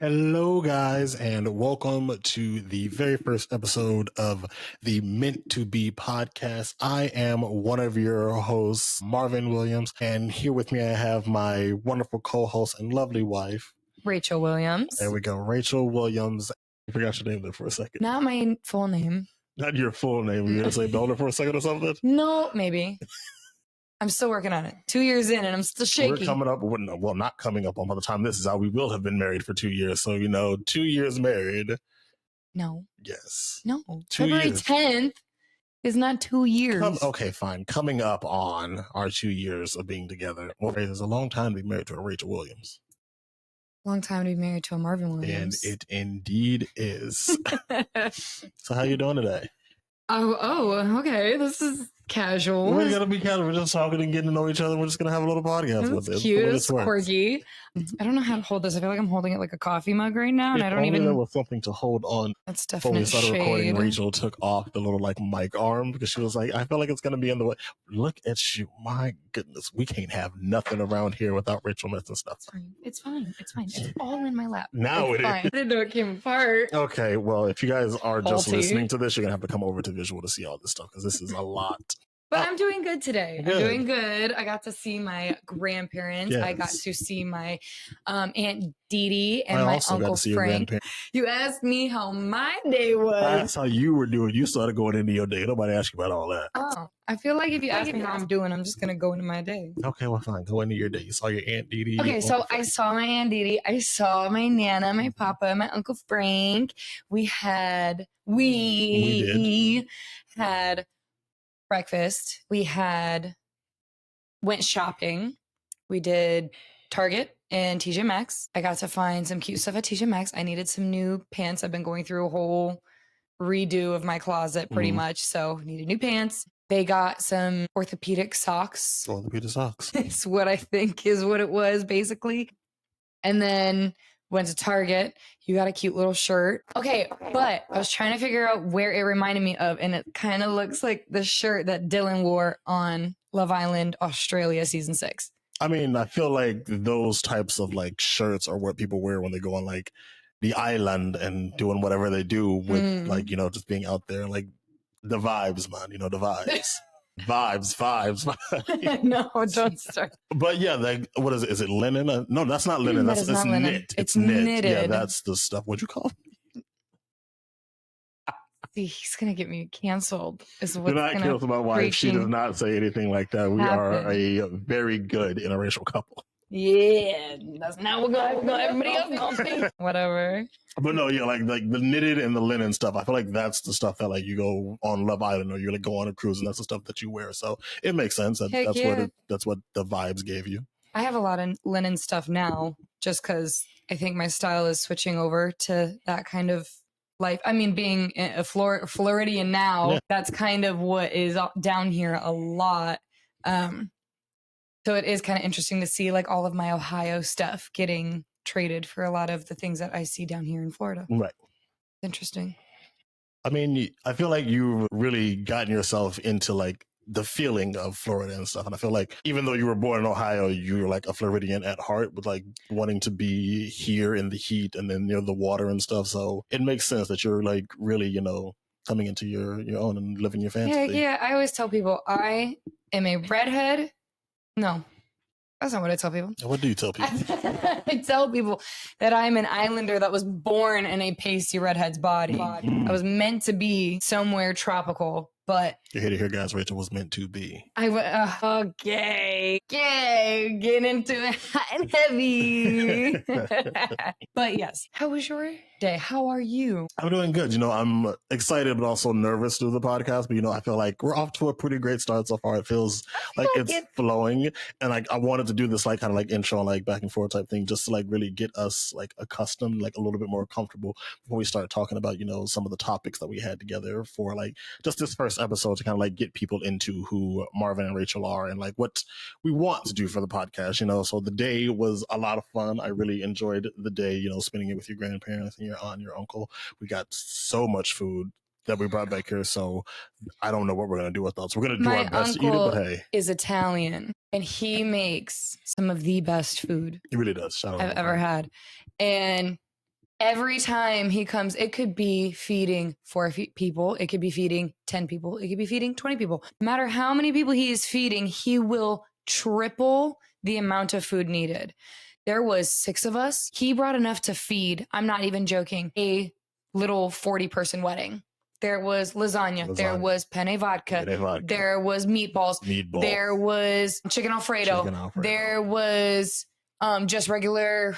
Hello, guys, and welcome to the very first episode of the Meant to Be podcast. I am one of your hosts, Marvin Williams, and here with me I have my wonderful co-host and lovely wife, Rachel Williams. There we go, Rachel Williams. I forgot your name there for a second. Not my full name. Not your full name. Were you going to say Donor for a second or something? No, maybe. I'm still working on it. 2 years in and I'm still shaky. We're coming up, well, not coming up on by the time this is out. We will have been married for 2 years. So, 2 years married. No. Yes. No. 2 February years. 10th is not 2 years. Okay, fine. Coming up on our 2 years of being together. Well, it's a long time to be married to a Rachel Williams. Long time to be married to a Marvin Williams. And it indeed is. So how you doing today? Oh, okay. This is casual. We're going to be casual. We're just talking and getting to know each other. We're just going to have a little podcast with it. Cute. It's quirky. I don't know how to hold this. I feel like I'm holding it like a coffee mug right now. And I don't even... there was something to hold on. That's Before we definitely started recording, shade. Rachel took off the little mic arm because she was like, I feel like it's going to be in the way. Look at you. My goodness. We can't have nothing around here without Rachel messing stuff. It's fine. It's all in my lap. Now it's fine. is. I didn't know it came apart. Okay, well, if you guys are just Faulty. listening to this, you're going to have to come over to visual to see all this stuff because this is a lot. But I'm doing good today. Good. I'm doing good. I got to see my grandparents. Yes. I got to see my Aunt Dee Dee and I my also got Uncle to see your Frank. grandparents. You asked me how my day was. That's how you were doing. You started going into your day. Nobody asked you about all that. Oh, I feel like if you ask me how I'm doing, I'm just going to go into my day. Okay, well, fine. Go into your day. You saw your Aunt Dee Dee. Okay, so I saw my Aunt Dee Dee. I saw my Nana, my Papa, my Uncle Frank. We had breakfast. We went shopping. We did Target and TJ Maxx. I got to find some cute stuff at TJ Maxx. I needed some new pants. I've been going through a whole redo of my closet pretty much. So needed new pants. They got some orthopedic socks. Orthopedic socks. It's what I think is what it was basically. And then went to Target. You got a cute little shirt. Okay, but I was trying to figure out where it reminded me of, and it kind of looks like the shirt that Dylan wore on Love Island Australia season 6. I mean, I feel like those types of shirts are what people wear when they go on the island and doing whatever they do with just being out there, the vibes, man. The vibes. vibes. No, don't start. But yeah, what is it? Is it linen? No, that's not linen. That is not linen. knit. It's knitted. Yeah, that's the stuff. What'd you call it? See, he's gonna get me canceled. Is Do what's not gonna cancel my wife. She does not say anything like that. We are a very good interracial couple. Yeah, that's not what everybody else gonna think. Whatever. But no, yeah, like the knitted and the linen stuff. I feel like that's the stuff that you go on Love Island or you go on a cruise, and that's the stuff that you wear. So it makes sense. That's what the vibes gave you. I have a lot of linen stuff now, just because I think my style is switching over to that kind of life. I mean, being a Floridian now, that's kind of what is down here a lot. So it is kind of interesting to see all of my Ohio stuff getting traded for a lot of the things that I see down here in Florida. Right. Interesting. I mean, I feel like you've really gotten yourself into the feeling of Florida and stuff. And I feel like even though you were born in Ohio, you were a Floridian at heart with wanting to be here in the heat and then near the water and stuff. So it makes sense that you're really, coming into your own and living your fantasy. Yeah. I always tell people I am a redhead. No, that's not what I tell people. What do you tell people? I tell people that I'm an islander that was born in a pasty redhead's body. I was meant to be somewhere tropical, but... You're here to hear, guys. Rachel was meant to be. Okay, get into it hot and heavy. But yes, how was your day? How are you? I'm doing good. I'm excited, but also nervous to do the podcast. But, I feel like we're off to a pretty great start so far. It feels like it's flowing. And I wanted to do this kind of intro and back and forth type thing just to really get us accustomed, a little bit more comfortable before we start talking about, some of the topics that we had together for just this first episode to kind of get people into who Marvin and Rachel are and what we want to do for the podcast, So the day was a lot of fun. I really enjoyed the day, spending it with your grandparents and your aunt and your uncle. We got so much food that we brought back here, so I don't know what we're going to do with those. We're going to do our best to eat it, but hey. Is Italian, and he makes some of the best food he really does. I've ever had. And Every time he comes, it could be feeding 4 people. It could be feeding 10 people. It could be feeding 20 people. No matter how many people he is feeding, he will triple the amount of food needed. There was 6 of us. He brought enough to feed, I'm not even joking, a little 40-person wedding. There was lasagna. There was penne vodka. There was meatballs. There was chicken Alfredo. There was just regular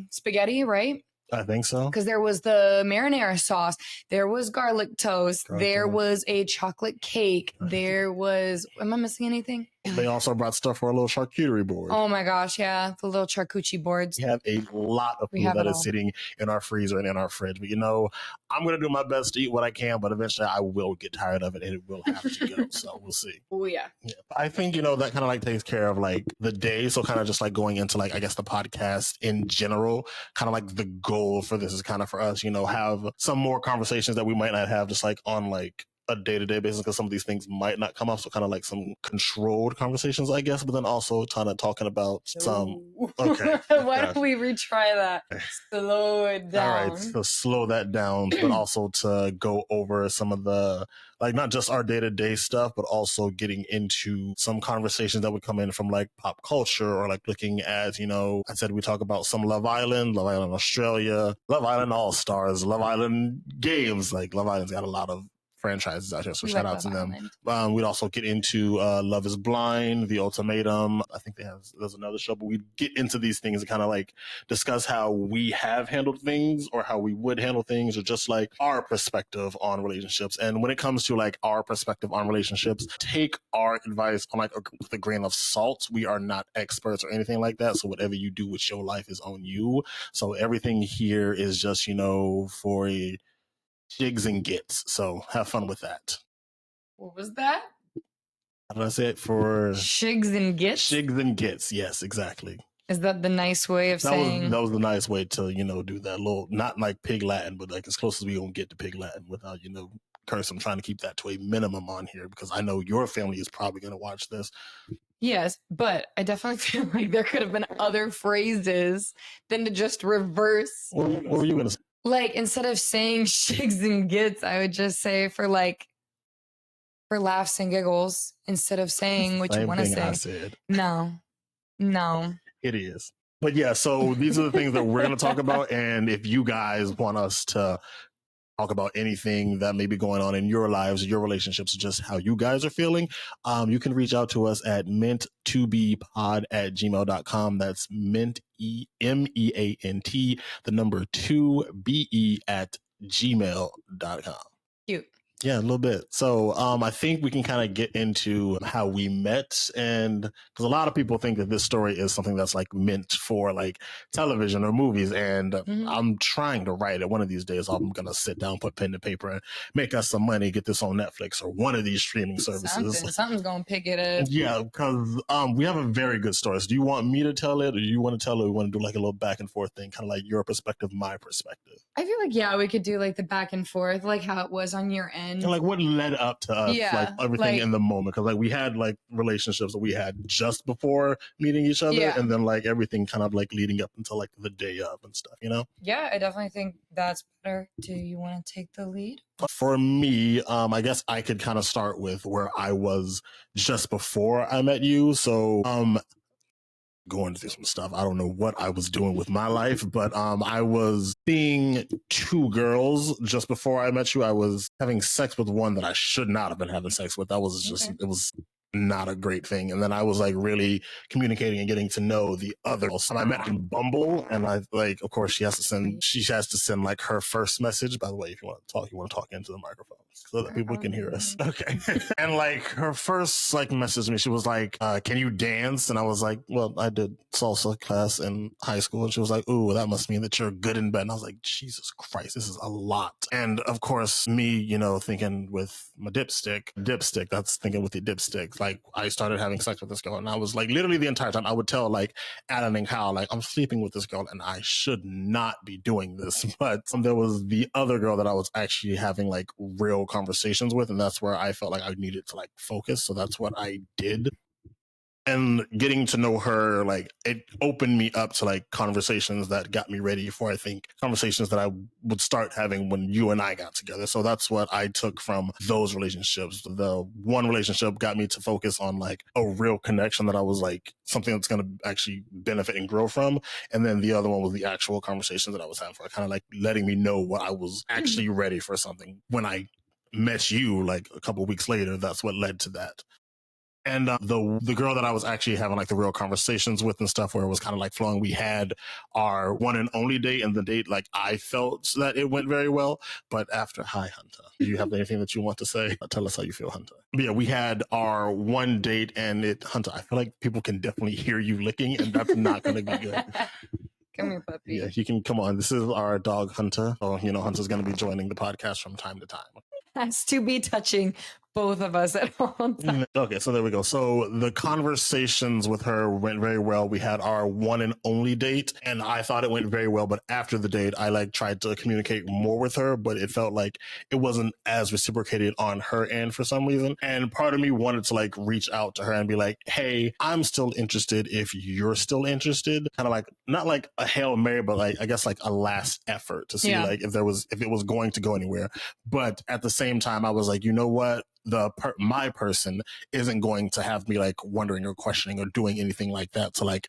spaghetti, right? I think so. Because there was the marinara sauce. There was garlic toast. There was a chocolate cake. There was, am I missing anything? They also brought stuff for a little charcuterie board. Oh my gosh, yeah. The little charcuterie boards. We have a lot of food that is sitting in our freezer and in our fridge. But, I'm going to do my best to eat what I can, but eventually I will get tired of it and it will have to go. So we'll see. Oh, yeah. I think, that kind of like takes care of like the day. So kind of just like going into like, I guess the podcast in general, kind of like the goal for this is kind of for us, have some more conversations that we might not have just like on like a day-to-day basis, because some of these things might not come up. So kind of like some controlled conversations, I guess, but then also kind of talking about some. Okay. Why don't we retry that? Slow it down. All right. So slow that down, but also to go over some of the, like not just our day-to-day stuff, but also getting into some conversations that would come in from like pop culture or like looking at, I said we talk about some Love Island Australia, Love Island All-Stars, Love Island Games. Like Love Island's got a lot of franchises out here, so shout out to them. We'd also get into Love is Blind, The Ultimatum. I think there's another show, but we get into these things and kind of like discuss how we have handled things or how we would handle things, or just like our perspective on relationships. And when it comes to like our perspective on relationships, take our advice on like with a grain of salt. We are not experts or anything like that, so whatever you do with your life is on you. So everything here is just for a shigs and gets. So have fun with that. What was that? How did I say it? For shigs and gets? Shigs and gets. Yes, exactly. Is that the nice way of saying? That was the nice way to, do that little, not like pig Latin, but like as close as we gonna get to pig Latin without, curse. I'm trying to keep that to a minimum on here because I know your family is probably going to watch this. Yes, but I definitely feel like there could have been other phrases than to just reverse. What were you going to say? Like, instead of saying shigs and gits, I would just say for laughs and giggles, instead of saying what you want to say. I said. No. It is. But yeah, so these are the things that we're going to talk about. And if you guys want us to talk about anything that may be going on in your lives, your relationships, just how you guys are feeling, you can reach out to us at meant2bepod@gmail.com. That's meant, MEANT, the number 2BE@gmail.com. Cute. Yeah, a little bit. So I think we can kind of get into how we met, and because a lot of people think that this story is something that's like meant for like television or movies, and I'm trying to write it. One of these days I'm going to sit down, put pen to paper, and make us some money, get this on Netflix or one of these streaming services. Something's going to pick it up. Yeah, because we have a very good story. So do you want me to tell it, or do you want to tell it? We want to do like a little back and forth thing, kind of like your perspective, my perspective. I feel like, yeah, we could do like the back and forth, like how it was on your end. And like what led up to us, like everything in the moment. Because like we had like relationships that we had just before meeting each other, and then like everything kind of like leading up until like the day of and stuff, Yeah, I definitely think that's better. Do you want to take the lead? For me, I guess I could kind of start with where I was just before I met you. So going through some stuff. I don't know what I was doing with my life, but I was seeing 2 girls just before I met you. I was having sex with one that I should not have been having sex with. That was just, it was not a great thing. And then I was like really communicating and getting to know the other. So I met on Bumble, and I like, of course, she has to send like her first message. By the way, if you want to talk into the microphone so that people can hear us. Okay. And like her first like message to me, she was like, can you dance? And I was like, well, I did salsa class in high school. And she was like, ooh, that must mean that you're good in bed. And I was like, Jesus Christ, this is a lot. And of course, me, thinking with my dipstick, that's thinking with the dipstick. Like I started having sex with this girl, and I was like, literally the entire time I would tell like Alan and Kyle, like I'm sleeping with this girl and I should not be doing this. But there was the other girl that I was actually having like real conversations with. And that's where I felt like I needed to like focus. So that's what I did. And getting to know her, like, it opened me up to like conversations that got me ready for, I think, conversations that I would start having when you and I got together. So that's what I took from those relationships. The one relationship got me to focus on like a real connection that I was like something that's going to actually benefit and grow from. And then the other one was the actual conversations that I was having for kind of like letting me know what I was actually ready for something. When I met you like a couple of weeks later, that's what led to that. And the girl that I was actually having like the real conversations with and stuff, where it was kind of like flowing, we had our one and only date, and the date, like, I felt that it went very well. But after, hi Hunter, do you have anything that you want to say? Tell us how you feel, Hunter. But yeah, we had our one date, and Hunter, I feel like people can definitely hear you licking, and that's not going to be good. Come here, puppy. Yeah, you can come on. This is our dog Hunter. So, Hunter's going to be joining the podcast from time to time. Has to be touching both of us at all times. Okay, so there we go. So the conversations with her went very well. We had our one and only date, and I thought it went very well. But after the date, I like tried to communicate more with her, but it felt like it wasn't as reciprocated on her end for some reason. And part of me wanted to like reach out to her and be like, hey, I'm still interested if you're still interested. Kind of like, not like a Hail Mary, but like, I guess like a last effort to see like if it was going to go anywhere. But at the same time, I was like, you know what? My person isn't going to have me like wondering or questioning or doing anything like that to like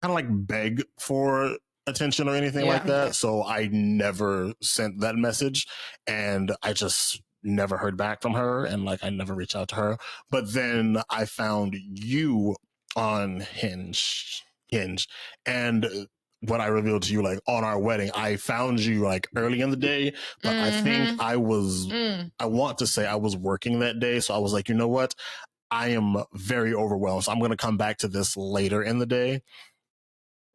kind of like beg for attention or anything like that. So I never sent that message, and I just never heard back from her, and like I never reached out to her. But then I found you on Hinge, and what I revealed to you, like on our wedding, I found you like early in the day, but I think I want to say I was working that day. So I was like, you know what? I am very overwhelmed. So I'm going to come back to this later in the day.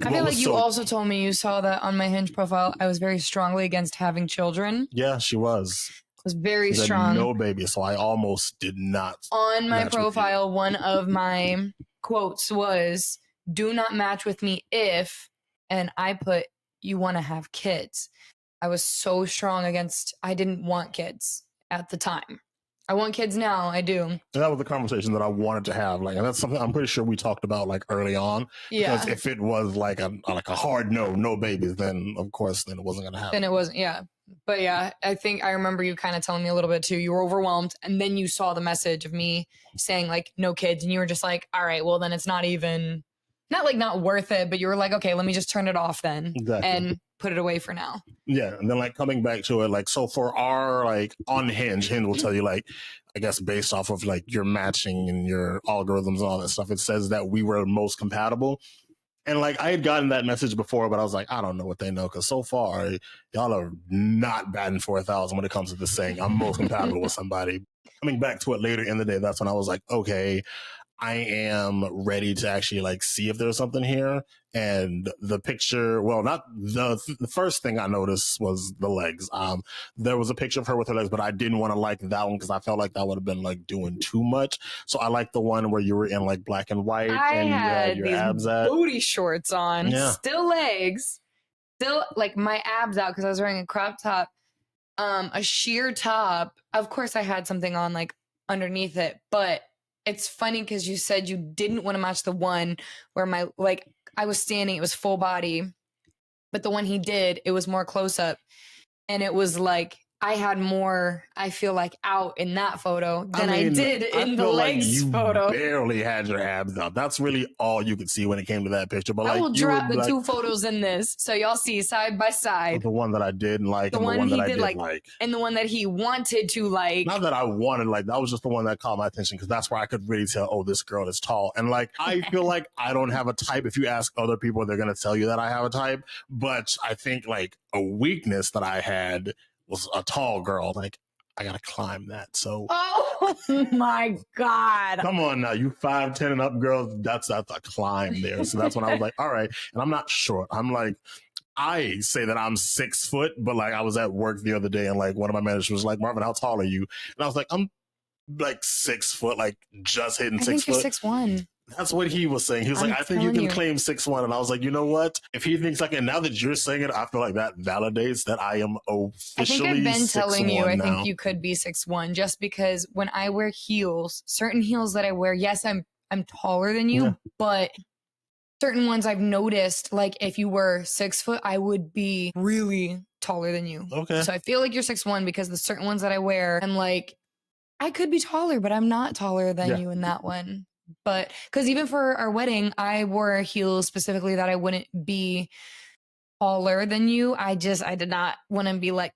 I feel like you also told me you saw that on my Hinge profile. I was very strongly against having children. Yeah, she was. I was very strong. No baby. So I almost did not. On my profile, one of my quotes was, do not match with me if, and I put, you want to have kids. I was so strong against, I didn't want kids at the time. I want kids now. I do. And that was the conversation that I wanted to have. Like, and that's something I'm pretty sure we talked about like early on. Yeah. Because if it was like a hard no babies, then of course, then it wasn't going to happen. Then it wasn't. Yeah. But yeah, I think I remember you kind of telling me a little bit too. You were overwhelmed, and then you saw the message of me saying like no kids, and you were just like, all right, well then it's not even, not worth it, but you were like, okay, let me just turn it off then and put it away for now. Yeah. And then like coming back to it, like, so for our like on Hinge will tell you like, I guess based off of like your matching and your algorithms and all that stuff, it says that we were most compatible. And like I had gotten that message before, but I was like, I don't know what they know, because so far y'all are not batting 4,000 when it comes to this saying I'm most compatible with somebody. Coming back to it later in the day, that's when I was like, okay, I am ready to actually like see if there's something here. And the picture, well, not the first thing I noticed was the legs. There was a picture of her with her legs, but I didn't want to like that one because I felt like that would have been like doing too much. So I liked the one where you were in like black and white and you had your abs out. Booty shorts on, still legs, still like my abs out because I was wearing a crop top, a sheer top. Of course, I had something on like underneath it, but it's funny because you said you didn't want to match the one where my, like, I was standing, it was full body, but the one he did, it was more close up. And it was like, I had more, I feel like, out in that photo than I did in the legs photo. You barely had your abs out. That's really all you could see when it came to that picture. But I like, will drop the two photos in this so y'all see side by side. The one that I didn't like, and the one that I did like, and the one that he wanted to like. Not that I wanted, like, that was just the one that caught my attention because that's where I could really tell, oh, this girl is tall. And like, I feel like I don't have a type. If you ask other people, they're gonna tell you that I have a type. But I think like a weakness that I had was a tall girl. Like, I gotta climb that. So, oh my God, come on now, you 5'10" and up girls, that's a climb there. So that's when I was like, all right. And I'm not short. I'm like, I say that I'm 6 foot, but like I was at work the other day and like one of my managers was like, Marvin, how tall are you? And I was like, I'm like 6 foot, like just hitting 6 foot. You're 6'1". That's what he was saying. He was like, I think you can claim 6'1". And I was like, you know what? If he thinks I can, now that you're saying it, I feel like that validates that I am officially 6'1". I think I've been telling you, I think you could be 6'1", just because when I wear heels, certain heels that I wear, yes, I'm taller than you, but certain ones I've noticed, like if you were 6 foot, I would be really taller than you. Okay. So I feel like you're 6'1" because the certain ones that I wear, I'm like, I could be taller, but I'm not taller than you in that one. But because even for our wedding, I wore heels specifically that I wouldn't be taller than you. I did not want to be like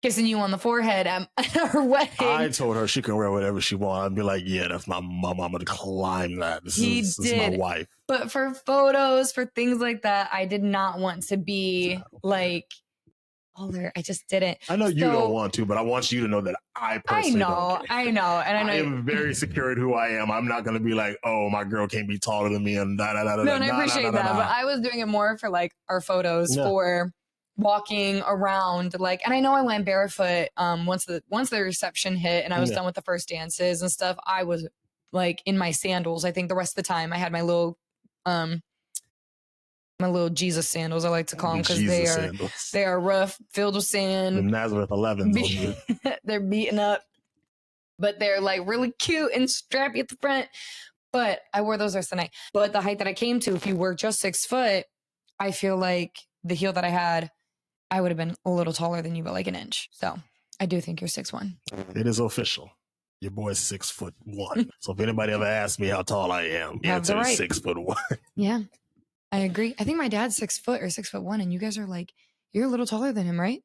kissing you on the forehead at our wedding. I told her she can wear whatever she wants. I'd be like, yeah, that's my mom. I'm going to climb that. This is my wife. But for photos, for things like that, I did not want to be like taller. I just didn't. I know you don't want to, but I want you to know that I personally don't care. I know. And I am very secure in who I am. I'm not going to be like, oh, my girl can't be taller than me. And No, and I appreciate that. But I was doing it more for like our photos for walking around, like, and I know I went barefoot once the reception hit and I was done with the first dances and stuff. I was like in my sandals. I think the rest of the time I had my little Jesus sandals, I like to call them, because they are rough, filled with sand. The Nazareth 11s. They're beaten up, but they're like really cute and strappy at the front. But I wore those the rest of the night. But the height that I came to, if you were just 6 foot, I feel like the heel that I had, I would have been a little taller than you, but like an inch. So I do think you're 6'1". It is official. Your boy's 6'1". So if anybody ever asks me how tall I am, the answer is 6'1". Yeah, I agree. I think my dad's 6 foot or 6'1", and you guys are like, you're a little taller than him, right?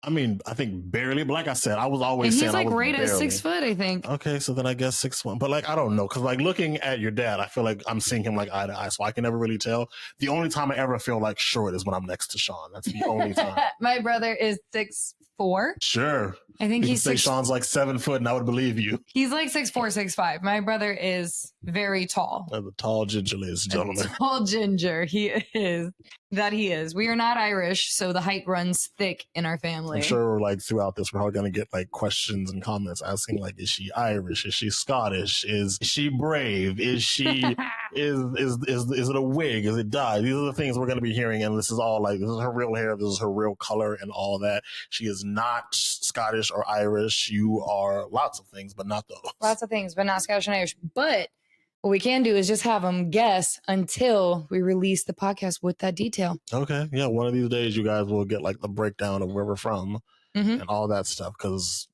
I mean, I think barely, but like I said, I was always saying I was right at 6 foot, I think. Okay, so then I guess 6'1", but like I don't know, because like looking at your dad, I feel like I'm seeing him like eye to eye, so I can never really tell. The only time I ever feel like short is when I'm next to Sean. That's the only time. My brother is 6'4". Sure. I think he's say Sean's like 7 foot, and I would believe you. He's like 6'4", 6'5". My brother is very tall. The tall ginger, ladies and gentlemen. Tall ginger, he is. That he is. We are not Irish, so the height runs thick in our family. I'm sure like throughout this, we're all gonna get like questions and comments asking like, is she Irish? Is she Scottish? Is she brave? Is she is it a wig? Is it dyed? These are the things we're gonna be hearing, and this is all like, this is her real hair, this is her real color, and all that. She is not Scottish or Irish. You are lots of things, but not those. Lots of things, but not Scottish and Irish. But what we can do is just have them guess until we release the podcast with that detail. Okay. Yeah. One of these days, you guys will get like the breakdown of where we're from and all that stuff. Because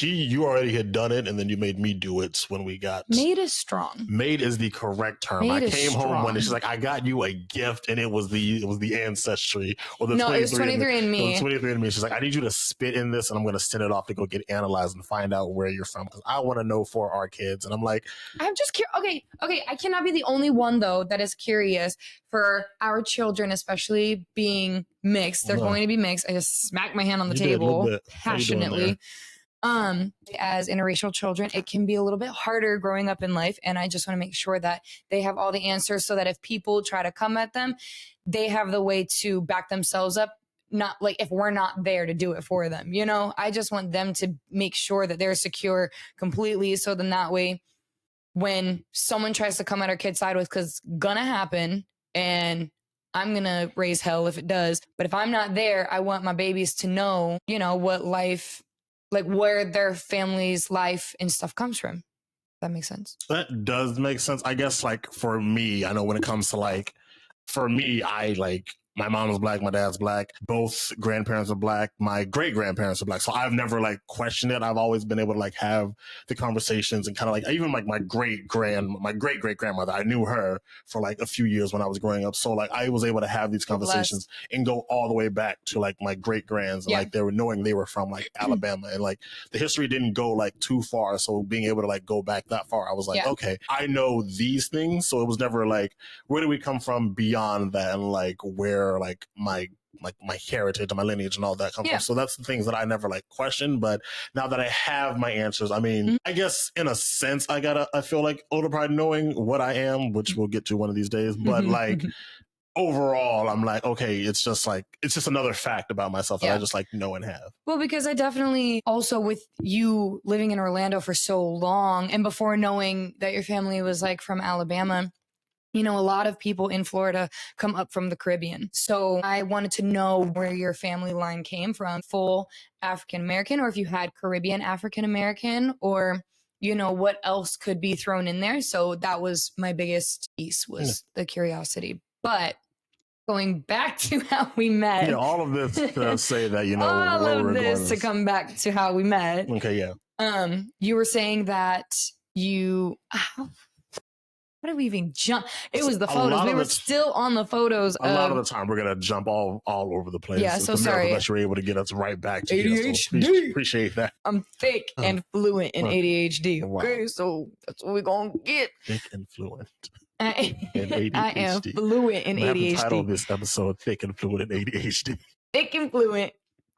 you already had done it, and then you made me do it when we got... Made is strong. Made is the correct term. I came home one day, she's like, I got you a gift, and it was the Ancestry. Or the no, it was 23andMe. It was 23andMe. She's like, I need you to spit in this, and I'm going to send it off to go get analyzed and find out where you're from, because I want to know for our kids. And I'm like... I'm just curious. Okay, I cannot be the only one, though, that is curious for our children, especially being mixed. They're going to be mixed. I just smacked my hand on the table passionately. As interracial children, it can be a little bit harder growing up in life, and I just want to make sure that they have all the answers so that if people try to come at them, they have the way to back themselves up, not like if we're not there to do it for them. You know, I just want them to make sure that they're secure completely, so then that way when someone tries to come at our kid's side with, because gonna happen, and I'm gonna raise hell if it does, but if I'm not there, I want my babies to know, you know, what life, like where their family's life and stuff comes from. That makes sense. That does make sense. I guess like for me, I know when it comes to like, for me, I like, my mom is black, my dad's black, both grandparents are black, my great grandparents are black. So I've never like questioned it. I've always been able to like have the conversations, and kind of like, even like my great great grandmother, I knew her for like a few years when I was growing up. So like I was able to have these conversations and go all the way back to like my great grands. And like they were knowing they were from like Alabama, and like the history didn't go like too far. So being able to like go back that far, I was like, okay, I know these things. So it was never like, where do we come from beyond that? And like where like my heritage and my lineage and all that comes from. So that's the things that I never like questioned. But now that I have my answers, I mean, I guess in a sense, I feel like older pride knowing what I am, which we'll get to one of these days. But like overall, I'm like, okay, it's just another fact about myself that I just like know and have. Well, because I definitely also, with you living in Orlando for so long, and before knowing that your family was like from Alabama, you know, a lot of people in Florida come up from the Caribbean. So I wanted to know where your family line came from, full African American, or if you had Caribbean African American, or you know, what else could be thrown in there. So that was my biggest piece, was the curiosity. But going back to how we met. Yeah, all of this to say that, you know, all of this to this. come back to how we met. Okay, yeah. You were saying that you... What did we even jump? It was the photos. We were still on the photos. A lot of the time, we're going to jump all over the place. Yeah, it's so sorry. that you're able to get us right back to ADHD. Here, so appreciate that. I'm thick and fluent in ADHD. Wow. Okay, so that's what we're going to get. Thick and fluent. I am fluent in ADHD. I have the title of this episode, Thick and Fluent in ADHD. Thick and fluent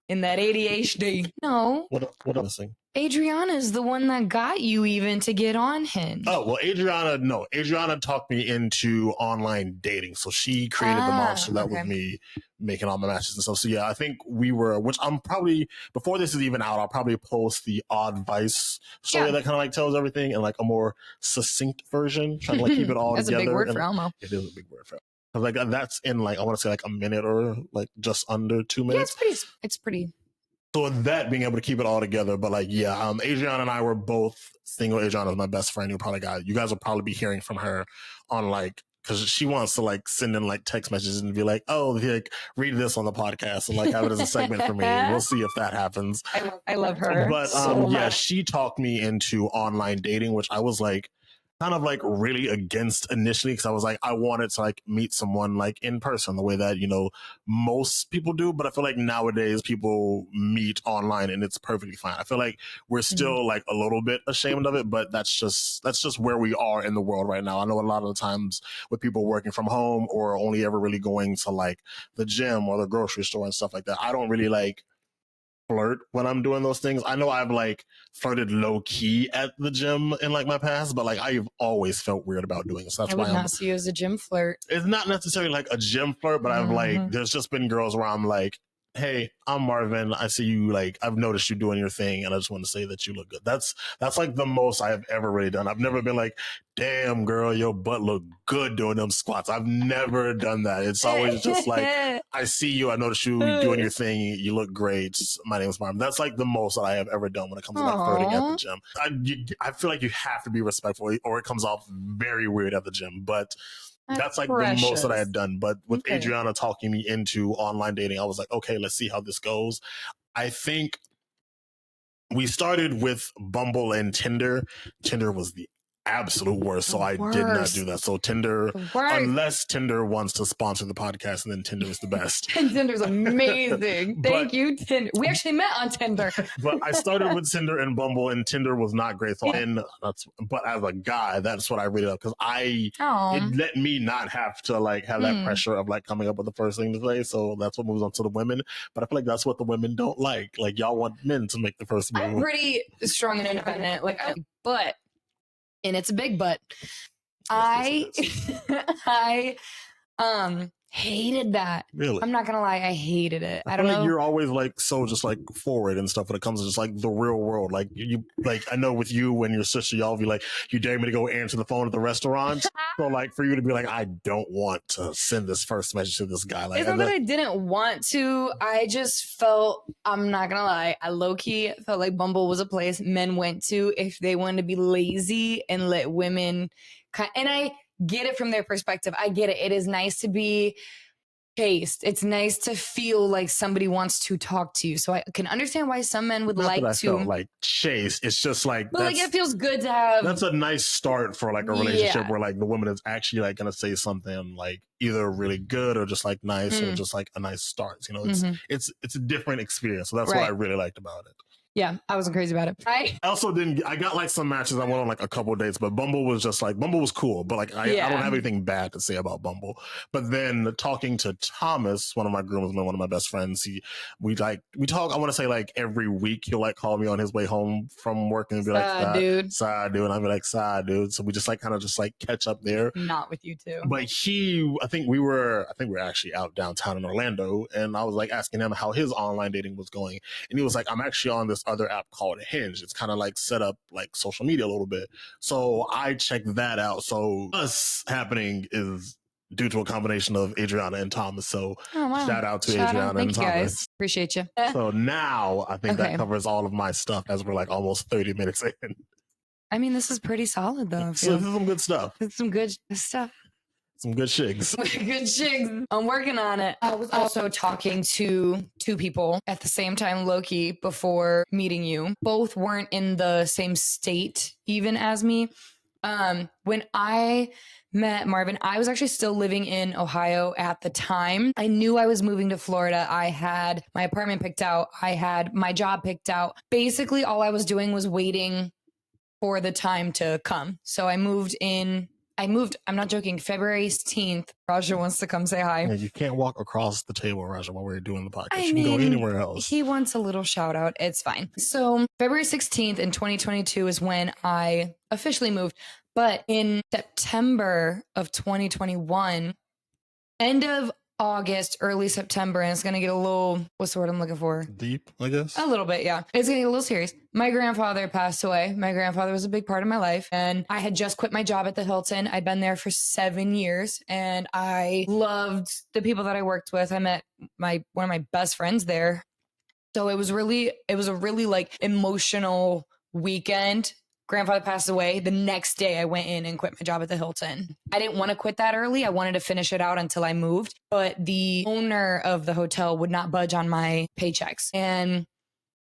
in that ADHD. No. What am I saying? Adriana is the one that got you even to get on Hinge. Oh, well, Adriana talked me into online dating. So she created the monster that was me making all my matches and stuff. So yeah, I think we were, which I'm probably, before this is even out, I'll probably post the Odd Vice story that kind of like tells everything in like a more succinct version, trying to like keep it all That's together. That's a big word for Elmo. It is a big word for Elmo. Like that's in like, I want to say like a minute or like just under 2 minutes. Yeah, it's pretty. So that being able to keep it all together, but like, yeah, Adriana and I were both single. Adriana is my best friend. You guys will probably be hearing from her on like, because she wants to like send in like text messages and be like, oh, like read this on the podcast and like have it as a segment for me. We'll see if that happens. I love her. But yeah, she talked me into online dating, which I was like, kind of like really against initially, because I was like, I wanted to like meet someone like in person the way that, you know, most people do. But I feel like nowadays people meet online and it's perfectly fine. I feel like we're still like a little bit ashamed of it, but that's just where we are in the world right now. I know a lot of the times with people working from home or only ever really going to like the gym or the grocery store and stuff like that, I don't really like flirt when I'm doing those things. I know I've like flirted low key at the gym in like my past, but like I've always felt weird about doing it. So that's why I would not see you as a gym flirt. It's not necessarily like a gym flirt, but I've like, there's just been girls where I'm like, hey, I'm Marvin. I see you, like, I've noticed you doing your thing, and I just want to say that you look good. That's like the most I have ever really done. I've never been like, damn, girl, your butt look good doing them squats. I've never done that. It's always just like, I see you, I noticed you doing your thing, you look great. My name is Marvin. That's like the most that I have ever done when it comes to like flirting at the gym. I feel like you have to be respectful, or it comes off very weird at the gym, but that's like precious. The most that I had done. But with Adriana talking me into online dating, I was like, okay, let's see how this goes. I think we started with Bumble and Tinder. Tinder was the absolute worst, so I did not do that. So Tinder, unless Tinder wants to sponsor the podcast, and then Tinder is the best. And Tinder's amazing. Thank you, Tinder. We actually met on Tinder. But I started with Tinder and Bumble, and Tinder was not great. So but as a guy, that's what I really love, because it let me not have to like have that pressure of like coming up with the first thing to say. So that's what moves on to the women. But I feel like that's what the women don't like. Like y'all want men to make the first move. I'm pretty strong and independent, but. And it's a big but. I hated that. Really? I'm not gonna lie, I hated it. I don't know. You're always like so just like forward and stuff when it comes to just like the real world. Like you, like I know with you and your sister, y'all be like, you dare me to go answer the phone at the restaurant. So like for you to be like, I don't want to send this first message to this guy. Like, it's not that I didn't want to. I just felt, I'm not gonna lie, I low key felt like Bumble was a place men went to if they wanted to be lazy and let women. And I get it from their perspective. I get it. It is nice to be chased. It's nice to feel like somebody wants to talk to you. So I can understand why some men would like to felt like chase. It's just like, but like it feels good to have. That's a nice start for like a relationship where like the woman is actually like gonna say something like either really good or just like nice or just like a nice start. You know, it's a different experience. So that's what I really liked about it. Yeah, I wasn't crazy about it. I also I got like some matches. I went on like a couple of dates, but Bumble was just like, Bumble was cool, but like I don't have anything bad to say about Bumble. But then talking to Thomas, one of my groomsmen, one of my best friends, we talk, I want to say like every week he'll like call me on his way home from work and be like, side dude. And I'll be like, side dude. So we just like kind of just like catch up there. Not with you too. But I think we were actually out downtown in Orlando, and I was like asking him how his online dating was going. And he was like, I'm actually on this other app called Hinge. It's kind of like set up like social media a little bit. So I checked that out. So us happening is due to a combination of Adriana and Thomas. So shout out to Adriana and Thomas. Guys. Appreciate you. So now I think that covers all of my stuff as we're like almost 30 minutes in. I mean, this is pretty solid, though. So this is some good stuff. It's some good stuff. Some good shigs. Good shigs. I'm working on it. I was also talking to 2 people at the same time, low-key, before meeting you. Both weren't in the same state even as me. When I met Marvin, I was actually still living in Ohio at the time. I knew I was moving to Florida. I had my apartment picked out. I had my job picked out. Basically, all I was doing was waiting for the time to come. So I moved, I'm not joking, February 16th. Raja wants to come say hi. Yeah, you can't walk across the table, Raja, while we're doing the podcast. You can go anywhere else. He wants a little shout out. It's fine. So February 16th in 2022 is when I officially moved. But in September of 2021, end of August, early September, and it's going to get a little, what's the word I'm looking for? Deep, I guess. A little bit, yeah. It's going to get a little serious. My grandfather passed away. My grandfather was a big part of my life, and I had just quit my job at the Hilton. I'd been there for 7 years, and I loved the people that I worked with. I met one of my best friends there. So it was a really like emotional weekend. Grandfather passed away. The next day I went in and quit my job at the Hilton. I didn't want to quit that early. I wanted to finish it out until I moved. But the owner of the hotel would not budge on my paychecks. And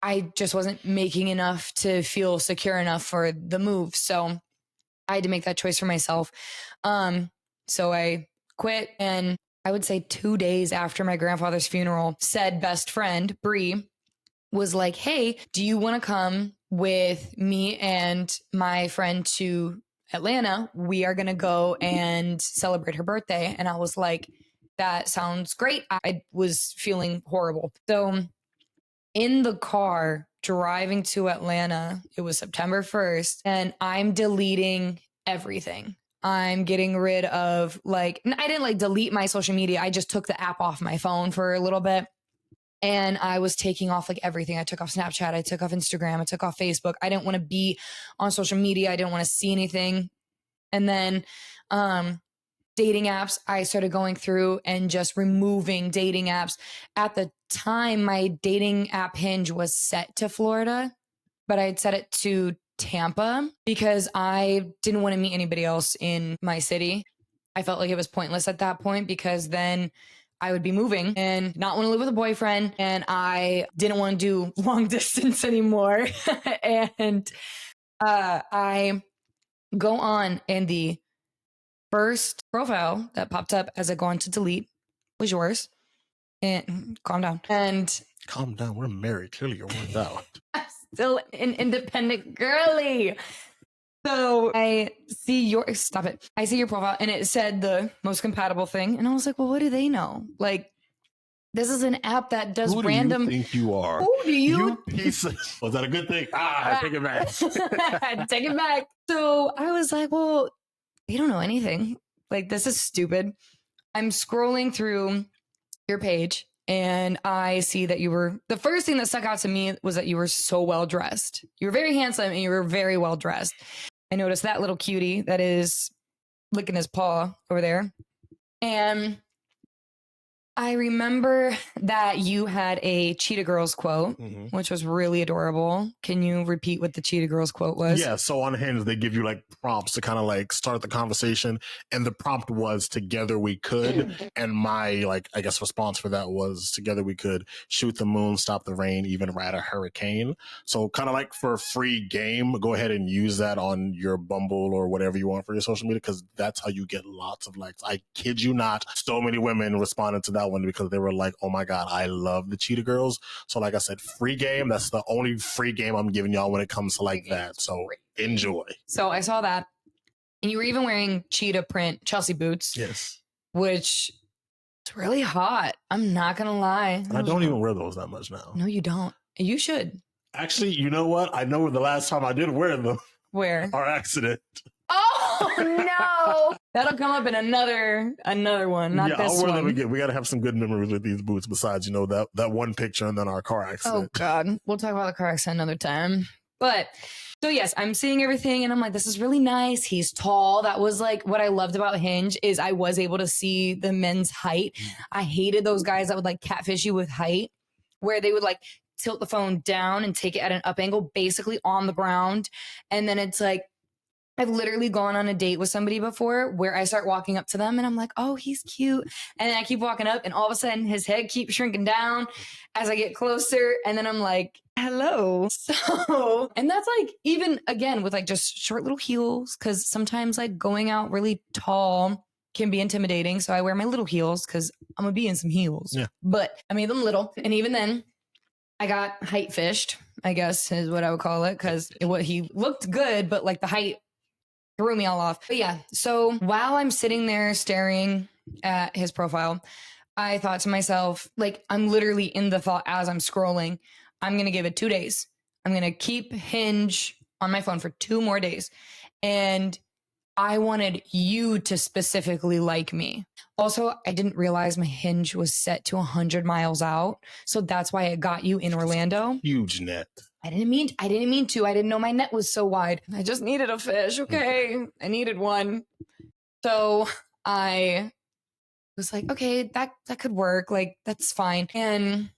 I just wasn't making enough to feel secure enough for the move. So I had to make that choice for myself. So I quit. And I would say 2 days after my grandfather's funeral, said best friend, Bree, was like, hey, do you want to come with me and my friend to Atlanta? We are going to go and celebrate her birthday. And I was like, that sounds great. I was feeling horrible. So in the car driving to Atlanta, it was September 1st, and I'm deleting everything. I'm getting rid of I didn't delete my social media. I just took the app off my phone for a little bit. And I was taking off everything. I took off Snapchat. I took off Instagram. I took off Facebook. I didn't want to be on social media. I didn't want to see anything. And then dating apps, I started going through and just removing dating apps. At the time, my dating app Hinge was set to Florida, but I had set it to Tampa because I didn't want to meet anybody else in my city. I felt like it was pointless at that point because then I would be moving and not want to live with a boyfriend. And I didn't want to do long distance anymore. And I go on, and the first profile that popped up as I go on to delete was yours. And calm down. Calm down. We're married. Clearly you're worked out. I'm still an independent girly. So I see your profile, and it said the most compatible thing. And I was like, well, what do they know? This is an app that does random. Who do you think you are? Who do you? Piece of... Was that a good thing? I take it back. Take it back. So I was like, well, they don't know anything. This is stupid. I'm scrolling through your page, and I see that the first thing that stuck out to me was that you were so well dressed. You were very handsome, and you were very well dressed. I noticed that little cutie that is licking his paw over there. And I remember that you had a Cheetah Girls quote, which was really adorable. Can you repeat what the Cheetah Girls quote was? Yeah, so on Hinge, they give you prompts to kind of start the conversation. And the prompt was, together we could. And my, I guess, response for that was, together we could shoot the moon, stop the rain, even ride a hurricane. So kind of for a free game, go ahead and use that on your Bumble or whatever you want for your social media, because that's how you get lots of likes. I kid you not, so many women responded to that one because they were like, oh my God, I love the Cheetah Girls. So like I said, free game. That's the only free game I'm giving y'all when it comes to that. So enjoy. So I saw that. And you were even wearing cheetah print Chelsea boots. Yes. Which is really hot. I'm not going to lie. I don't even wear those that much now. No, you don't. You should. Actually, you know what? I know the last time I did wear them. Where? Our accident. Oh no! That'll come up in another one, not this one. I'll wear them again. We got to have some good memories with these boots. Besides, that one picture and then our car accident. Oh God, we'll talk about the car accident another time. But so yes, I'm seeing everything, and I'm like, this is really nice. He's tall. That was what I loved about Hinge is I was able to see the men's height. I hated those guys that would catfish you with height, where they would tilt the phone down and take it at an up angle, basically on the ground. And then it's like, I've literally gone on a date with somebody before where I start walking up to them and I'm like, oh, he's cute. And then I keep walking up and all of a sudden his head keeps shrinking down as I get closer. And then I'm like, hello. So, and that's like, even again with like just short little heels, because sometimes like going out really tall can be intimidating. So I wear my little heels because I'm going to be in some heels. Yeah. But I made them little. And even then, I got height fished, I guess is what I would call it, because he looked good, but like the height threw me all off. But yeah, so while I'm sitting there staring at his profile, I thought to myself, like, I'm literally in the thought as I'm scrolling, I'm going to give it 2 days. I'm going to keep Hinge on my phone for 2 more days. And I wanted you to specifically like me. Also, I didn't realize my Hinge was set to 100 miles out. So that's why it got you in Orlando. Huge net. I didn't mean to. I didn't know my net was so wide. I just needed a fish. Okay. I needed one. So I was like, okay, that could work. Like, that's fine. And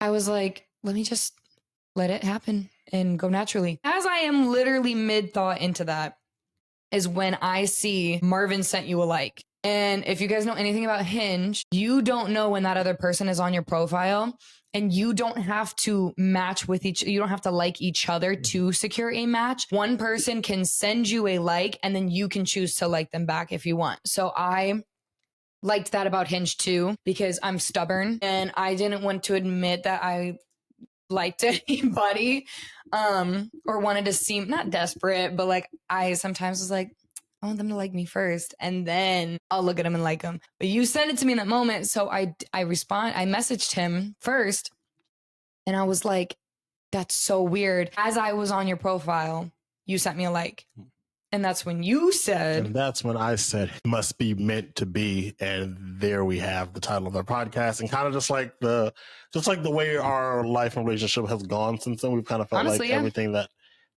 I was like, let me just let it happen and go naturally. As I am literally mid thought into that is when I see Marvin sent you a like. And if you guys know anything about Hinge, you don't know when that other person is on your profile. And you don't have to match with you don't have to like each other to secure a match. One person can send you a like and then you can choose to like them back if you want. So I liked that about Hinge too, because I'm stubborn and I didn't want to admit that I liked anybody or wanted to seem not desperate, but like I sometimes was like, I want them to like me first and then I'll look at them and like them. But you sent it to me in that moment. So I messaged him first and I was like, that's so weird. As I was on your profile, you sent me a like. And that's when you said. And that's when I said, it must be meant to be. And there we have the title of our podcast. And kind of just like the way our life and relationship has gone since then, we've kind of felt honestly, like everything that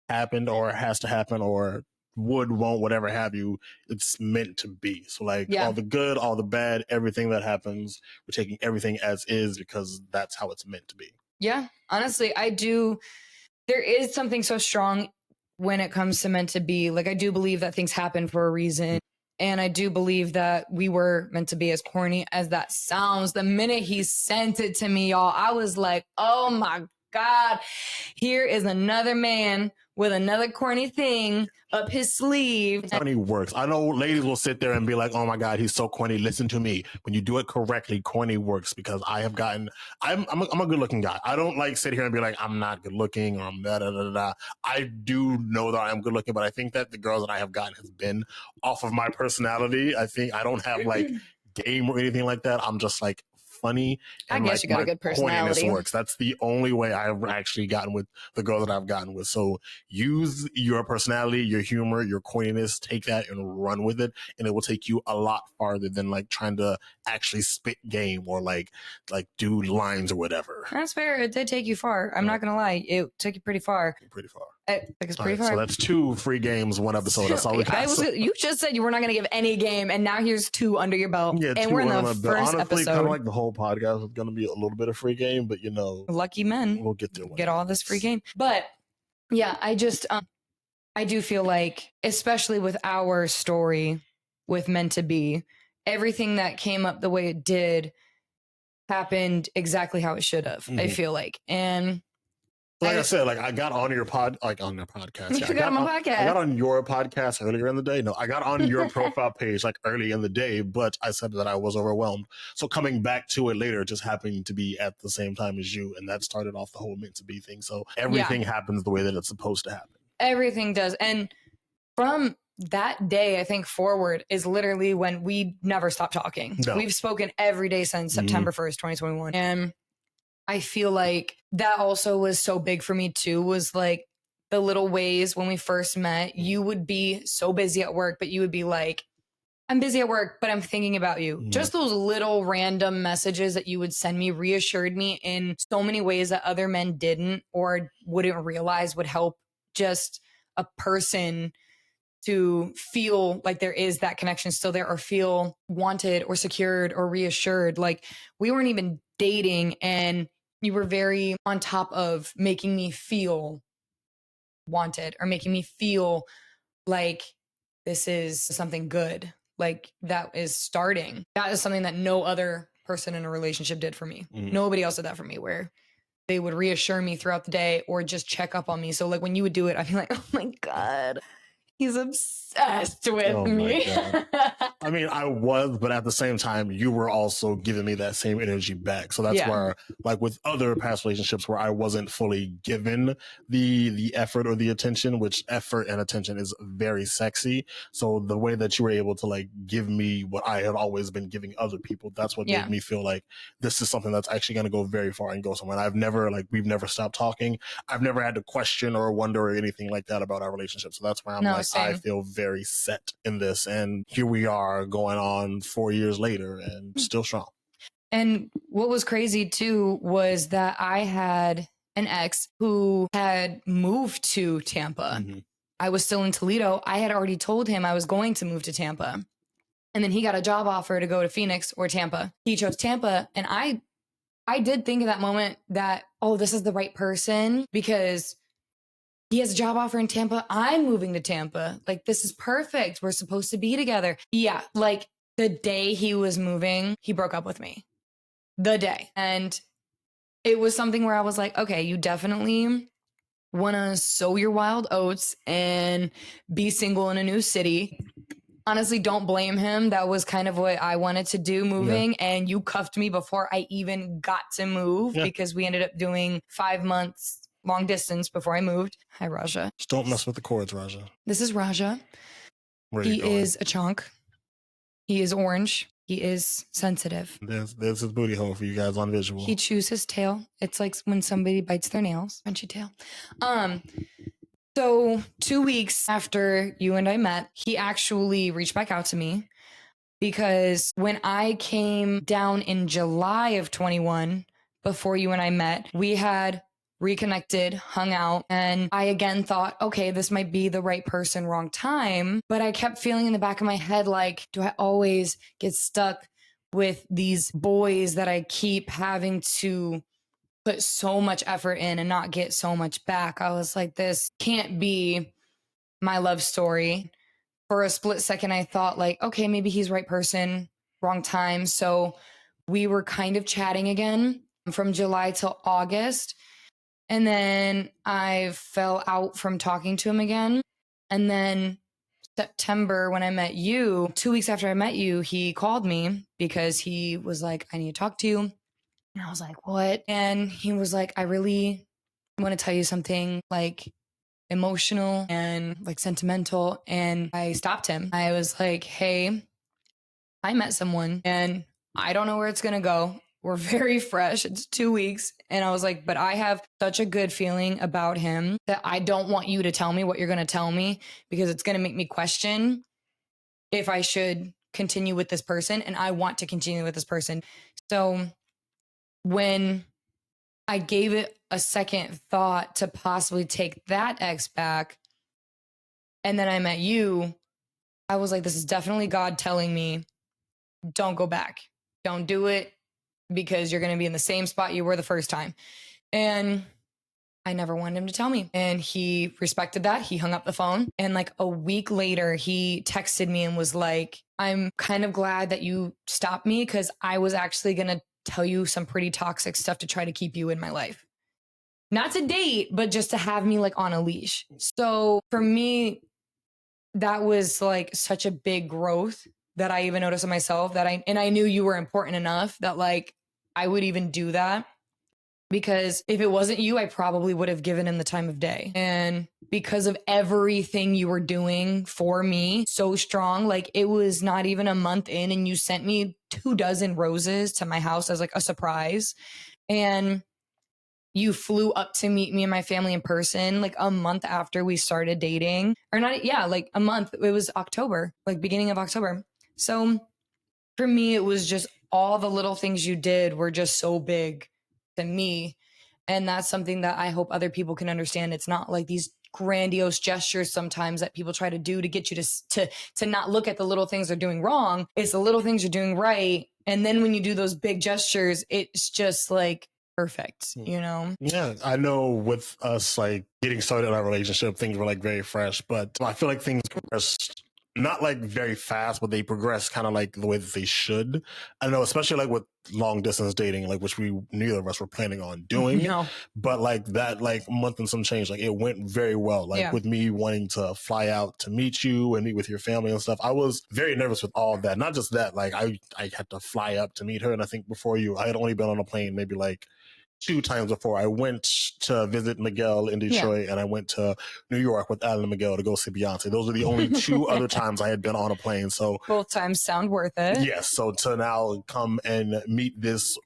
happened or has to happen or won't, whatever have you, it's meant to be. So like all the good, all the bad, everything that happens, we're taking everything as is because that's how it's meant to be. Yeah, honestly, I do. There is something so strong when it comes to meant to be. Like, I do believe that things happen for a reason. And I do believe that we were meant to be, as corny as that sounds. The minute he sent it to me, y'all, I was like, oh my God, here is another man with another corny thing up his sleeve. Corny works. I know ladies will sit there and be like, oh my God, he's so corny. Listen to me. When you do it correctly, corny works because I'm a good looking guy. I don't like sit here and be like, I'm not good looking or I'm da da da da. I do know that I'm good looking, but I think that the girls that I have gotten has been off of my personality. I think I don't have like game or anything like that. I'm just like funny. And I guess like, you got a good personality. Works. That's the only way I've actually gotten with the girl that I've gotten with. So use your personality, your humor, your corniness, take that and run with it. And it will take you a lot farther than like trying to actually spit game or like do lines or whatever. That's fair. It did take you far. I'm not going to lie. It took you pretty far. Pretty far. It took us pretty far. So that's 2 free games, 1 episode. That's all we got. You just said you were not going to give any game, and now here's 2 under your belt. Yeah, and we're in the first honestly, episode. Kind of like the whole podcast is going to be a little bit of free game, but you know, lucky men. We'll get there. Get all this free game. But yeah, I just I do feel like, especially with our story with Meant to Be, everything that came up the way it did happened exactly how it should have. I feel like, and. Like I said, like I got on your podcast. Yeah, I got on my podcast. I got on your podcast earlier in the day. No, I got on your profile page like early in the day, but I said that I was overwhelmed. So coming back to it later, just happened to be at the same time as you, and that started off the whole meant to be thing. So everything happens the way that it's supposed to happen. Everything does, and from that day, I think forward is literally when we never stopped talking. No. We've spoken every day since September 1st, 2021, and I feel like that also was so big for me too, was like the little ways when we first met, you would be so busy at work, but you would be like, I'm busy at work, but I'm thinking about you. Mm. Just those little random messages that you would send me reassured me in so many ways that other men didn't or wouldn't realize would help just a person to feel like there is that connection still there or feel wanted or secured or reassured. Like we weren't even dating and you were very on top of making me feel wanted or making me feel like this is something good, like that is starting. That is something that no other person in a relationship did for me. Nobody else did that for me, where they would reassure me throughout the day or just check up on me. So like when you would do it, I'd be like, oh my God, he's obsessed with me. I mean, I was, but at the same time, you were also giving me that same energy back. So that's where, like with other past relationships where I wasn't fully given the effort or the attention, which effort and attention is very sexy. So the way that you were able to like give me what I had always been giving other people, that's what made me feel like this is something that's actually going to go very far and go somewhere. And we've never stopped talking. I've never had to question or wonder or anything like that about our relationship. So that's why I'm I feel very set in this. And here we are going on 4 years later and still strong. And what was crazy too was that I had an ex who had moved to Tampa. I was still in Toledo. I had already told him I was going to move to Tampa. And then he got a job offer to go to Phoenix or Tampa. He chose Tampa. And I did think at that moment that, oh, this is the right person because he has a job offer in Tampa. I'm moving to Tampa. Like, this is perfect. We're supposed to be together. Yeah. Like the day he was moving, he broke up with me. The day. And it was something where I was like, okay, you definitely want to sow your wild oats and be single in a new city. Honestly, don't blame him. That was kind of what I wanted to do, moving. And you cuffed me before I even got to move because we ended up doing 5 months long distance before I moved. Hi, Raja. Just don't mess with the cords, Raja. This is Raja. He is a chunk. He is orange. He is sensitive. There's his booty hole for you guys on visual. He chews his tail. It's like when somebody bites their nails. Crunchy tail. So 2 weeks after you and I met, he actually reached back out to me because when I came down in July of 21, before you and I met, we had reconnected, hung out, and I again thought, okay, this might be the right person, wrong time. But I kept feeling in the back of my head, like, do I always get stuck with these boys that I keep having to put so much effort in and not get so much back? I was like, this can't be my love story. For a split second, I thought like, okay, maybe he's right person, wrong time. So we were kind of chatting again from July till August. And then I fell out from talking to him again. And then September, when I met you, 2 weeks after I met you, he called me because he was like, I need to talk to you. And I was like, what? And he was like, I really want to tell you something like emotional and like sentimental. And I stopped him. I was like, hey, I met someone and I don't know where it's going to go. We're very fresh. It's 2 weeks. And I was like, but I have such a good feeling about him that I don't want you to tell me what you're going to tell me because it's going to make me question if I should continue with this person. And I want to continue with this person. So when I gave it a second thought to possibly take that ex back, and then I met you, I was like, this is definitely God telling me, don't go back. Don't do it because you're going to be in the same spot you were the first time. And I never wanted him to tell me. And he respected that. He hung up the phone. And like a week later, he texted me and was like, I'm kind of glad that you stopped me because I was actually going to tell you some pretty toxic stuff to try to keep you in my life. Not to date, but just to have me like on a leash. So for me, that was like such a big growth that I even noticed in myself that I knew you were important enough that like I would even do that, because if it wasn't you, I probably would have given him the time of day. And because of everything you were doing for me so strong, like it was not even a month in and you sent me 24 roses to my house as like a surprise. And you flew up to meet me and my family in person like a month after we started dating, or not. Yeah, like a month. It was October, like beginning of October. So for me, it was just all the little things you did were just so big to me. And that's something that I hope other people can understand. It's not like these grandiose gestures sometimes that people try to do to get you to not look at the little things they're doing wrong. It's the little things you're doing right. And then when you do those big gestures, it's just like perfect, you know? Yeah, I know with us like getting started in our relationship, things were like very fresh, but I feel like things progressed not like very fast, but they progress kind of like the way that they should. I know, especially like with long distance dating, like which we neither of us were planning on doing. No. But like that, like month and some change, like it went very well. Like with me wanting to fly out to meet you and meet with your family and stuff, I was very nervous with all of that. Not just that, like I had to fly up to meet her, and I think before you, I had only been on a plane maybe like 2 times before. I went to visit Miguel in Detroit, and I went to New York with Alan and Miguel to go see Beyonce. Those are the only 2 other times I had been on a plane. So both times sound worth it. Yes. So to now come and meet this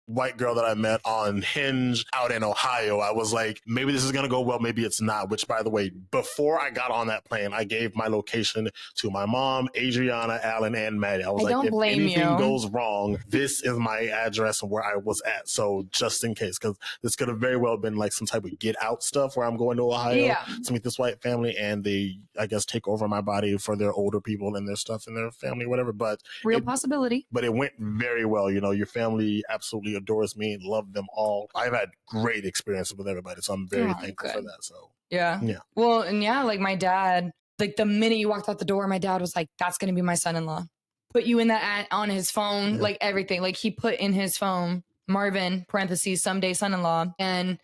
white girl that I met on Hinge out in Ohio, I was like, maybe this is going to go well, maybe it's not. Which, by the way, before I got on that plane, I gave my location to my mom, Adriana, Alan, and Maddie. I was like, if anything goes wrong, this is my address and where I was at. So just in case, because this could have very well been like some type of get out stuff where I'm going to Ohio to meet this white family, and they, I guess, take over my body for their older people and their stuff and their family, whatever. But real possibility. But it went very well. You know, your family absolutely adores me and love them all. I've had great experiences with everybody, so I'm very thankful for that. So yeah. Well, and like my dad, like the minute you walked out the door, my dad was like, "That's gonna be my son-in-law." Put you in that on his phone, like everything. Like he put in his phone, Marvin (parentheses someday son-in-law), and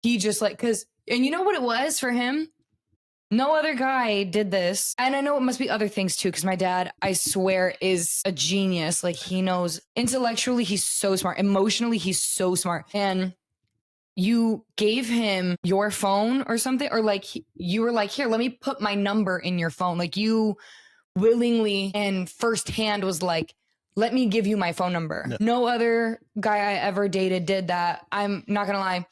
he just like and you know what it was for him? No other guy did this. And I know it must be other things too, because my dad, I swear, is a genius. Like he knows intellectually, he's so smart. Emotionally, he's so smart. And you gave him your phone or something, or like you were like, here, let me put my number in your phone. Like you willingly and firsthand was like, let me give you my phone number. Yeah. No other guy I ever dated did that. I'm not going to lie.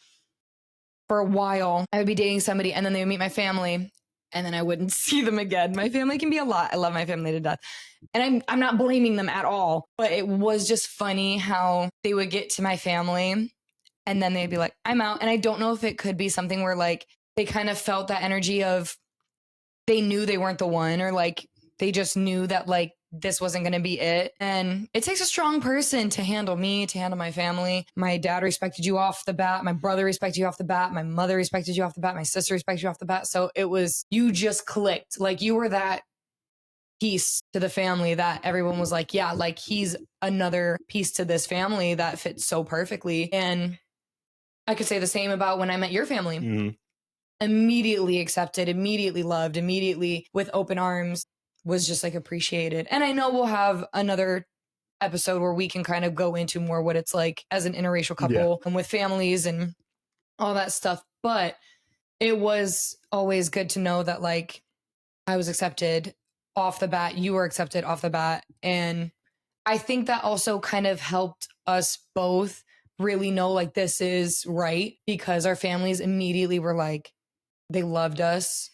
For a while, I would be dating somebody and then they would meet my family. And then I wouldn't see them again. My family can be a lot. I love my family to death. And I'm not blaming them at all. But it was just funny how they would get to my family and then they'd be like, I'm out. And I don't know if it could be something where like they kind of felt that energy of they knew they weren't the one, or like they just knew that like this wasn't going to be it. And it takes a strong person to handle me, to handle my family. My dad respected you off the bat. My brother respected you off the bat. My mother respected you off the bat. My sister respected you off the bat. So it was, you just clicked. Like you were that piece to the family that everyone was like, yeah, like he's another piece to this family that fits so perfectly. And I could say the same about when I met your family. Mm-hmm. Immediately accepted, immediately loved, immediately with open arms. Was just like appreciated. And I know we'll have another episode where we can kind of go into more what it's like as an interracial couple and with families and all that stuff. But it was always good to know that like I was accepted off the bat. You were accepted off the bat. And I think that also kind of helped us both really know like this is right, because our families immediately were like, they loved us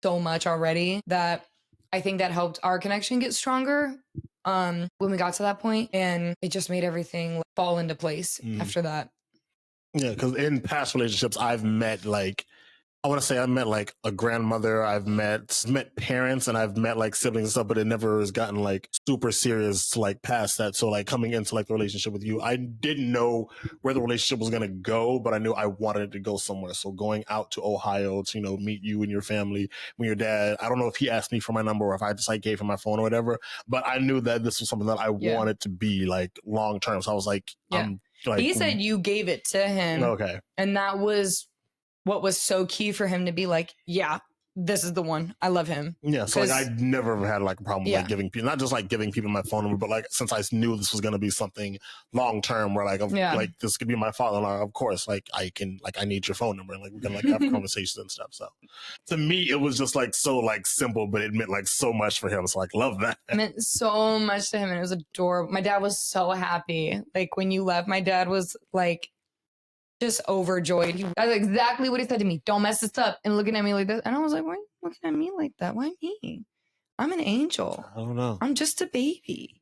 so much already that I think that helped our connection get stronger when we got to that point, and it just made everything fall into place after that. Yeah, because in past relationships, I've met like, I want to say I met like a grandmother, I've met parents, and I've met like siblings and stuff, but it never has gotten like super serious to like past that. So like coming into like the relationship with you, I didn't know where the relationship was going to go, but I knew I wanted it to go somewhere. So going out to Ohio to, you know, meet you and your family, when your dad, I don't know if he asked me for my number or if I just like gave him my phone or whatever, but I knew that this was something that I wanted to be like long term. So I was like, like, he said you gave it to him. Okay. And that was what was so key for him to be like, yeah, this is the one. I love him. Yeah. So like, I never had like a problem with like giving people, not just like giving people my phone number, but like, since I knew this was going to be something long term where like, like this could be my father-in-law, of course, like I can, like, I need your phone number and like, we can like have conversations and stuff. So to me, it was just like, so like simple, but it meant like so much for him. So like, love that. It meant so much to him. And it was adorable. My dad was so happy. Like when you left, my dad was like, just overjoyed. That's exactly what he said to me. Don't mess this up. And looking at me like that. And I was like, why are you looking at me like that? Why me? I'm an angel. I don't know. I'm just a baby.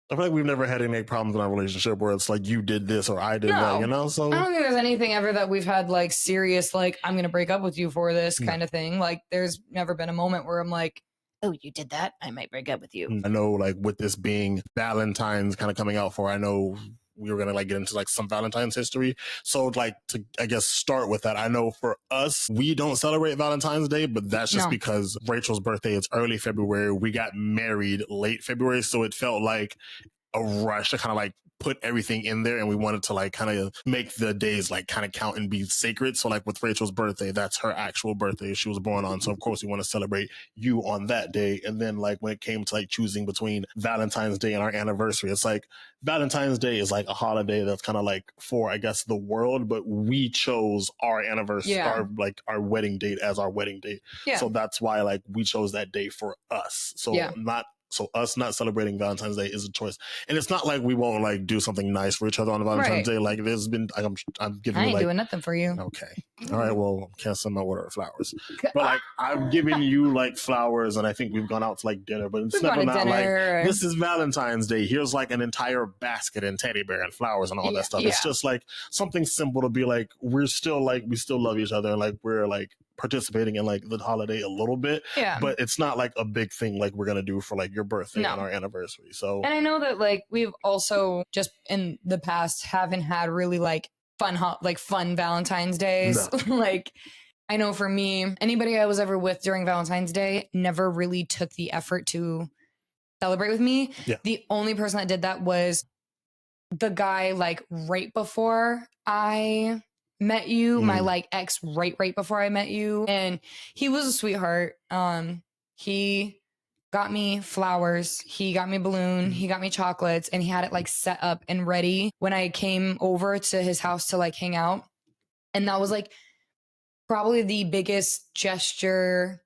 I feel like we've never had any problems in our relationship where it's like you did this or I did that, you know? So I don't think there's anything ever that we've had like serious, like, I'm going to break up with you for this kind of thing. Like there's never been a moment where I'm like, oh, you did that? I might break up with you. I know like with this being Valentine's kind of coming out for, I know we were gonna like get into like some Valentine's history. So like to I guess start with that. I know for us, we don't celebrate Valentine's Day, but that's just because Rachel's birthday is early February. We got married late February, so it felt like a rush to kind of like put everything in there, and we wanted to like kind of make the days like kind of count and be sacred. So like with Rachel's birthday, that's her actual birthday she was born on, so of course we want to celebrate you on that day. And then like when it came to like choosing between Valentine's Day and our anniversary, it's like Valentine's Day is like a holiday that's kind of like for I guess the world, but we chose our anniversary, our like our wedding date as our wedding date. So that's why like we chose that day for us. So us not celebrating Valentine's Day is a choice. And it's not like we won't like do something nice for each other on Valentine's Day. Like there's been, like, I'm giving you like. I ain't doing nothing for you. Okay. All right. Well, can't send my order of flowers. But like I'm giving you like flowers, and I think we've gone out to like dinner, but it's never not like, this is Valentine's Day. Here's like an entire basket and teddy bear and flowers and all that stuff. It's just like something simple to be like, we still love each other, and like we're like participating in like the holiday a little bit, but it's not like a big thing like we're gonna do for like your birthday and our anniversary. So, and I know that like we've also just in the past haven't had really like fun Valentine's days. Like I know for me, anybody I was ever with during Valentine's Day never really took the effort to celebrate with me. The only person that did that was the guy like right before I met you, my like ex right before I met you, and he was a sweetheart. He got me flowers, he got me a balloon, he got me chocolates, and he had it like set up and ready when I came over to his house to like hang out. And that was like probably the biggest gesture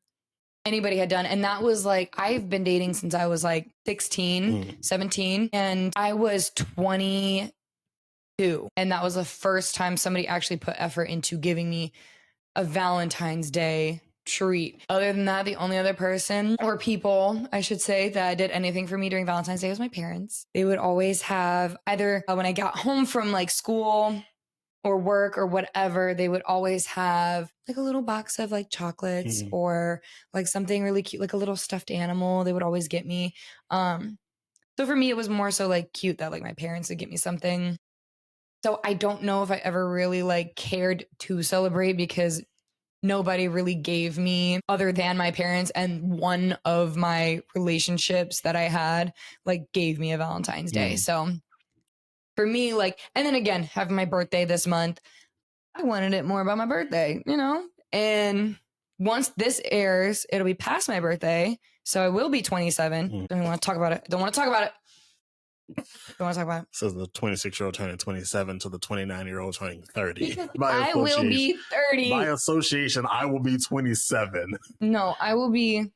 anybody had done. And that was like, I've been dating since I was like 16, 17, and I was 22. And that was the first time somebody actually put effort into giving me a Valentine's Day treat. Other than that, the only other person or people, I should say, that did anything for me during Valentine's Day was my parents. They would always have either when I got home from like school or work or whatever, they would always have like a little box of like chocolates or like something really cute, like a little stuffed animal. They would always get me. So for me, it was more so like cute that like my parents would get me something. So I don't know if I ever really like cared to celebrate because nobody really gave me other than my parents, and one of my relationships that I had like gave me a Valentine's Day. So for me, like, and then again, having my birthday this month, I wanted it more about my birthday, you know? And once this airs, it'll be past my birthday. So I will be 27. Don't want to talk about it. Don't want to talk about it. Don't want to talk about it. Says the 26-year-old turning 27 to the 29-year-old turning 30. I will be 30. By association, I will be 27. No, I will be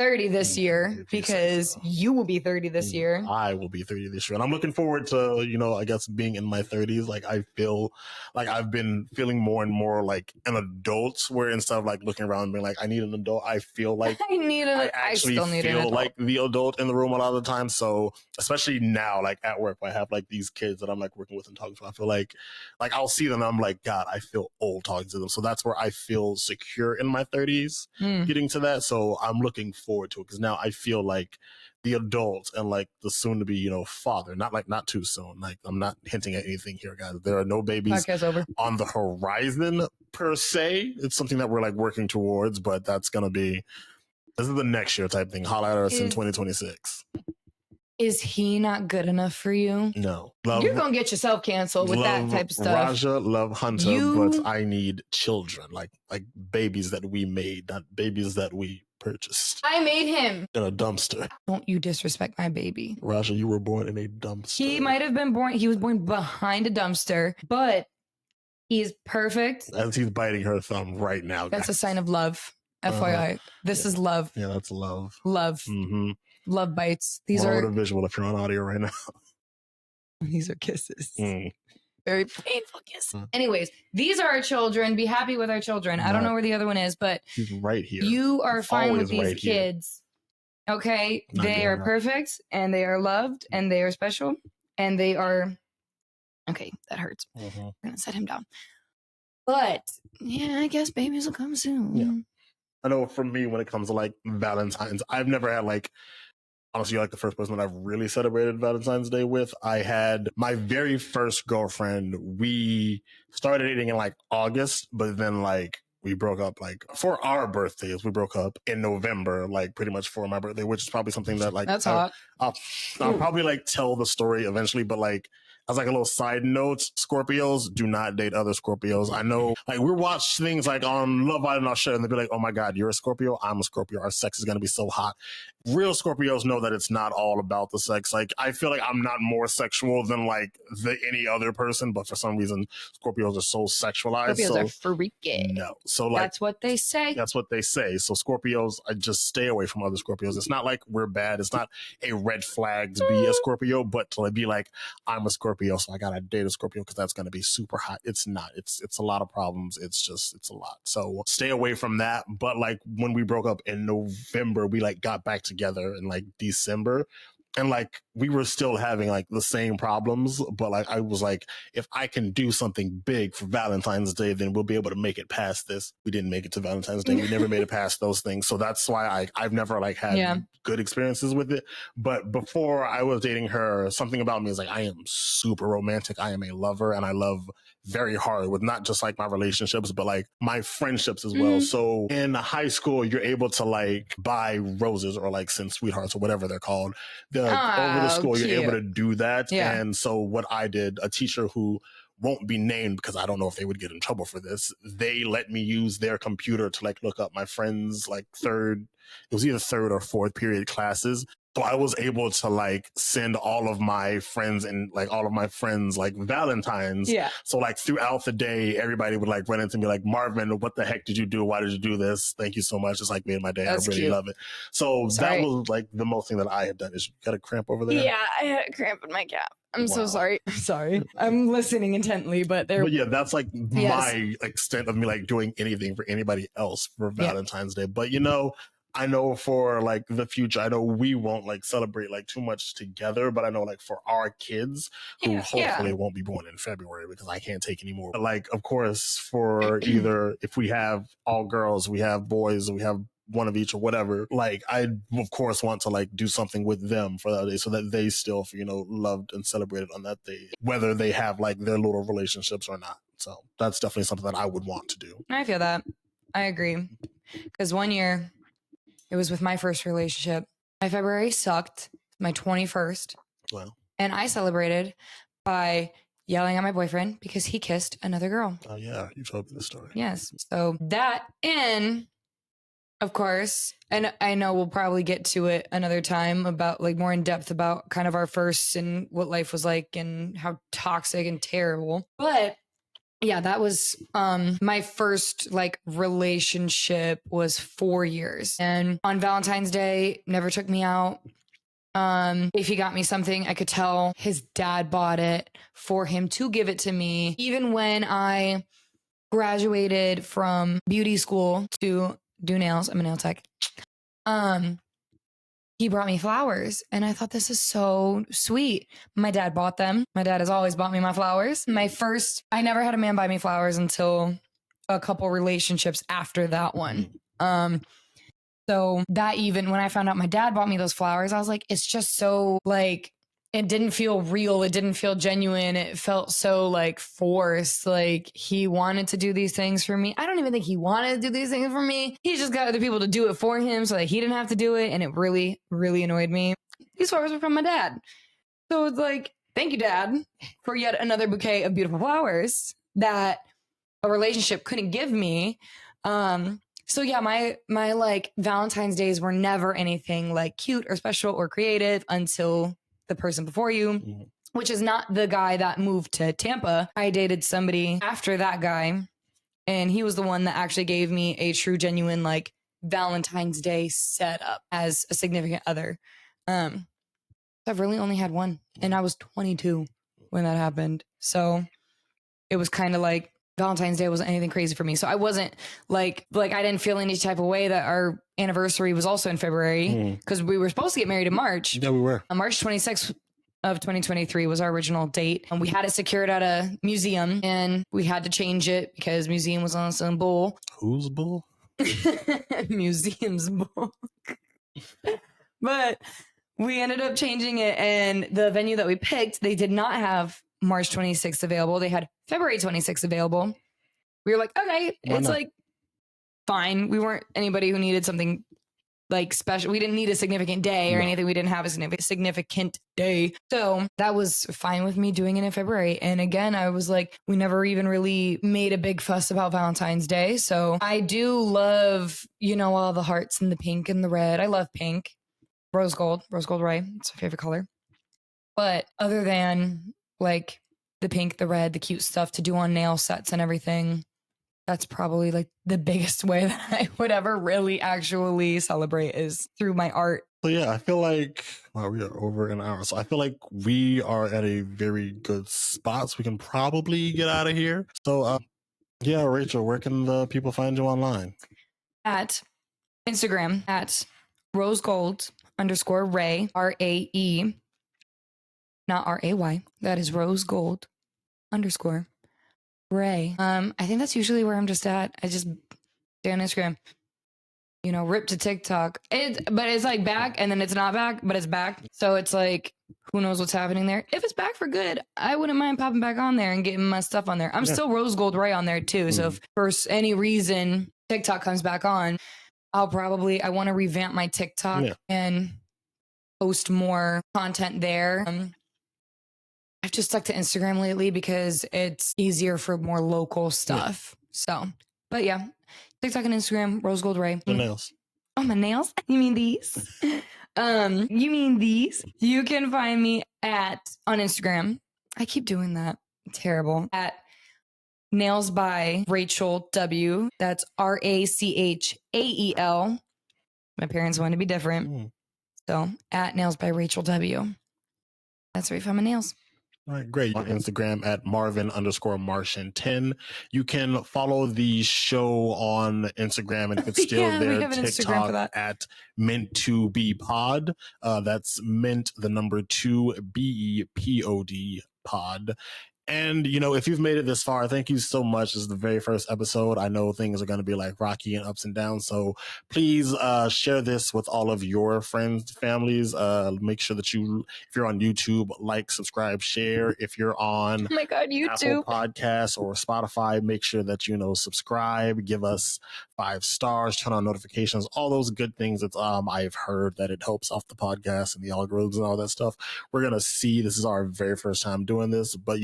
30 this year because you will be 30 this year. I will be 30 this year. And I'm looking forward to, you know, I guess being in my 30s. Like I feel like I've been feeling more and more like an adult, where instead of like looking around and being like, I need an adult, I feel like I actually feel like the adult in the room a lot of the time. So especially now, like at work, I have like these kids that I'm like working with and talking to. I feel like I'll see them and I'm like, God, I feel old talking to them. So that's where I feel secure in my 30s, getting to that. So I'm looking forward to it, because now I feel like the adult and like the soon to be, you know, father, not too soon. Like I'm not hinting at anything here, guys. There are no babies on the horizon per se. It's something that we're like working towards, but this is the next year type thing. Holla at us in 2026. Is he not good enough for you? No. You're going to get yourself canceled with that type of stuff. Raja, love Hunter, but I need children, like babies that we made, not babies that we purchased. I made him. In a dumpster. Don't you disrespect my baby. Raja, you were born in a dumpster. He might have been born, he was born behind a dumpster, but he's perfect. As he's biting her thumb right now. That's a sign of love. FYI. This is love. Yeah, that's love. Love. Love bites. These are a visual if you're on audio right now. These are kisses. Very painful kiss. Anyways, these are our children. Be happy with our children. I don't know where the other one is, but he's right here. You are fine with these kids. Okay? They are perfect, and they are loved, and they are special, and they are... Okay, that hurts. I'm going to set him down. But, yeah, I guess babies will come soon. Yeah. I know for me, when it comes to like Valentine's, I've never had like honestly, you're like the first person that I've really celebrated Valentine's Day with. I had my very first girlfriend. We started dating in like August, but then like we broke up like for our birthdays. We broke up in November, like pretty much for my birthday, which is probably something that like that's hot. I'll probably like tell the story eventually, but like as like a little side note, Scorpios do not date other Scorpios. I know, like we watch things like on Love Island or shit, and they'll be like, "Oh my God, you're a Scorpio. I'm a Scorpio. Our sex is gonna be so hot." Real Scorpios know that it's not all about the sex. Like I feel like I'm not more sexual than like any other person, but for some reason Scorpios are so sexualized. Scorpios are freaky. No, so like that's what they say. That's what they say. So Scorpios, I just stay away from other Scorpios. It's not like we're bad. It's not a red flag to be a Scorpio, but to be like, I'm a Scorpio, so I gotta date a Scorpio because that's gonna be super hot. It's not. It's a lot of problems. It's a lot. So stay away from that. But like when we broke up in November, we like got back together in like December. And like we were still having like the same problems, but like I was like, if I can do something big for Valentine's Day, then we'll be able to make it past this. We didn't make it to Valentine's Day. We never made it past those things. So that's why I've never like had good experiences with it. But before I was dating her, something about me is like I am super romantic. I am a lover, and I love very hard with not just like my relationships, but like my friendships as well. So in high school, you're able to like buy roses or like send sweethearts or whatever they're called. Over the school, cute. you're able to do that. Yeah. And so what I did, a teacher who won't be named because I don't know if they would get in trouble for this, they let me use their computer to like look up my friends like it was either third or fourth period classes. So I was able to like send all of my friends like Valentines. Yeah. So like throughout the day, everybody would like run into me like, Marvin, what the heck did you do? Why did you do this? Thank you so much. It's like made my day. That's I really cute. love it. So Sorry. that was like the most thing that I had done. Is you got a cramp over there? Yeah, I had a cramp in my calf. I'm so sorry. Sorry. I'm listening intently, but yeah, that's like my extent of me like doing anything for anybody else for Valentine's Day. But you know, I know for like the future, I know we won't like celebrate like too much together, but I know like for our kids who hopefully won't be born in February because I can't take any more. But like, of course, for either if we have all girls, we have boys, we have one of each or whatever, like I of course want to like do something with them for that day so that they still, you know, loved and celebrated on that day, whether they have like their little relationships or not. So that's definitely something that I would want to do. I feel that. I agree. Because one year it was with my first relationship. My February sucked, my 21st. Wow. And I celebrated by yelling at my boyfriend because he kissed another girl. Oh yeah, you told me the story. Yes. So that of course, and I know we'll probably get to it another time about like more in depth about kind of our firsts and what life was like and how toxic and terrible. But yeah, that was my first like relationship was 4 years. And on Valentine's Day, never took me out. If he got me something, I could tell his dad bought it for him to give it to me. Even when I graduated from beauty school to do nails, I'm a nail tech. He brought me flowers and I thought this is so sweet. My dad bought them. My dad has always bought me my flowers. I never had a man buy me flowers until a couple relationships after that one. So that even when I found out my dad bought me those flowers, I was like, it's just so like, it didn't feel real. It didn't feel genuine. It felt so like forced. Like he wanted to do these things for me. I don't even think he wanted to do these things for me. He just got other people to do it for him so that he didn't have to do it. And it really, really annoyed me. These flowers were from my dad. So it's like, thank you, Dad, for yet another bouquet of beautiful flowers that a relationship couldn't give me. So yeah, my like Valentine's days were never anything like cute or special or creative until the person before you, which is not the guy that moved to Tampa. I dated somebody after that guy, and he was the one that actually gave me a true, genuine like Valentine's Day setup as a significant other. I've really only had one, and I was 22 when that happened. So it was kind of like Valentine's Day wasn't anything crazy for me. So I wasn't like I didn't feel any type of way that our anniversary was also in February because we were supposed to get married in March. Yeah, we were. On March 26th of 2023 was our original date. And we had it secured at a museum and we had to change it because museum was on some bull. Whose bull? Museum's bull. But we ended up changing it, and the venue that we picked, they did not have March 26th available. They had February 26th available. We were like, okay, it's like fine. We weren't anybody who needed something like special. We didn't need a significant day or anything. We didn't have a significant day. So that was fine with me doing it in February. And again, I was like, we never even really made a big fuss about Valentine's Day. So I do love, all the hearts and the pink and the red. I love pink. Rose gold ray. It's my favorite color. But other than like the pink, the red, the cute stuff to do on nail sets and everything, that's probably like the biggest way that I would ever really actually celebrate is through my art. So yeah, I feel like we are over an hour. So I feel like we are at a very good spot. So we can probably get out of here. So yeah, Rachel, where can the people find you online? At Instagram at rosegold_Ray, RAE, not RAY. That is rosegold_Ray. I think that's usually where I'm just at. I just stay on Instagram. Rip to TikTok. But it's like back and then it's not back, but it's back. So it's like, who knows what's happening there? If it's back for good, I wouldn't mind popping back on there and getting my stuff on there. I'm still Rose Gold Ray on there too. So if for any reason TikTok comes back on, I want to revamp my TikTok and post more content there. I've just stuck to Instagram lately because it's easier for more local stuff. So, but yeah, TikTok and Instagram, Rose Gold Ray. My nails. Oh, my nails? You mean these? You mean these? You can find me on Instagram. I keep doing that. Terrible. At Nails by Rachael W. That's RACHAEL. My parents wanted to be different. So at Nails by Rachael W. That's where you find my nails. All right, great. On Instagram at Marvin_Martian10. You can follow the show on Instagram, and if it's still there, TikTok at Meant2Be_Pod. That's Meant the number 2 BEPOD pod. And, if you've made it this far, thank you so much. This is the very first episode. I know things are going to be like rocky and ups and downs. So please share this with all of your friends, families. Make sure that if you're on YouTube, like, subscribe, share. If you're on YouTube, Apple Podcasts or Spotify, make sure that, subscribe, give us 5 stars, turn on notifications, all those good things that I've heard that it helps off the podcast and the algorithms and all that stuff. We're going to see. This is our very first time doing this, but,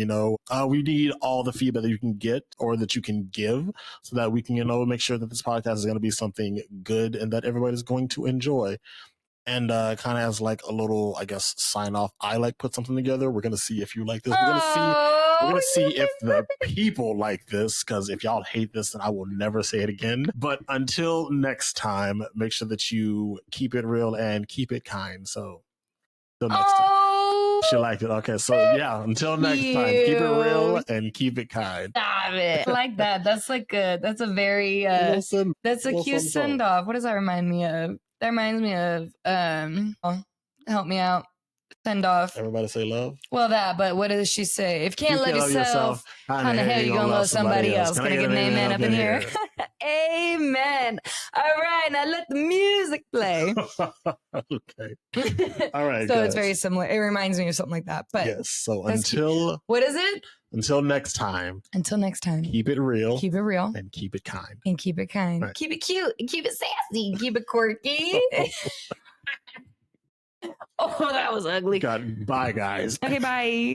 we need all the feedback that you can get or that you can give so that we can, make sure that this podcast is going to be something good and that everybody's going to enjoy. And kind of as like a little, I guess, sign off, I put something together. We're going to see if you like this. We're going to see if the people like this, because if y'all hate this, then I will never say it again. But until next time, make sure that you keep it real and keep it kind. So until next time. She liked it. Okay, so yeah, until next time, keep it real and keep it kind. Stop it. I like that. That's a very, that's a cute send off. What does that remind me of? That reminds me of, help me out. Send off. Everybody say love. Well, but what does she say? If you can't love yourself, how the hell you gonna love somebody else? Can I get an amen up in here? Amen. All right, now let the music play. Okay. All right. So guys. It's very similar. It reminds me of something like that. But yes. So until what is it? Until next time. Until next time. Keep it real. Keep it real. And keep it kind. And keep it kind. Right. Keep it cute. Keep it sassy. Keep it quirky. Oh, that was ugly. God, bye, guys. Okay, bye.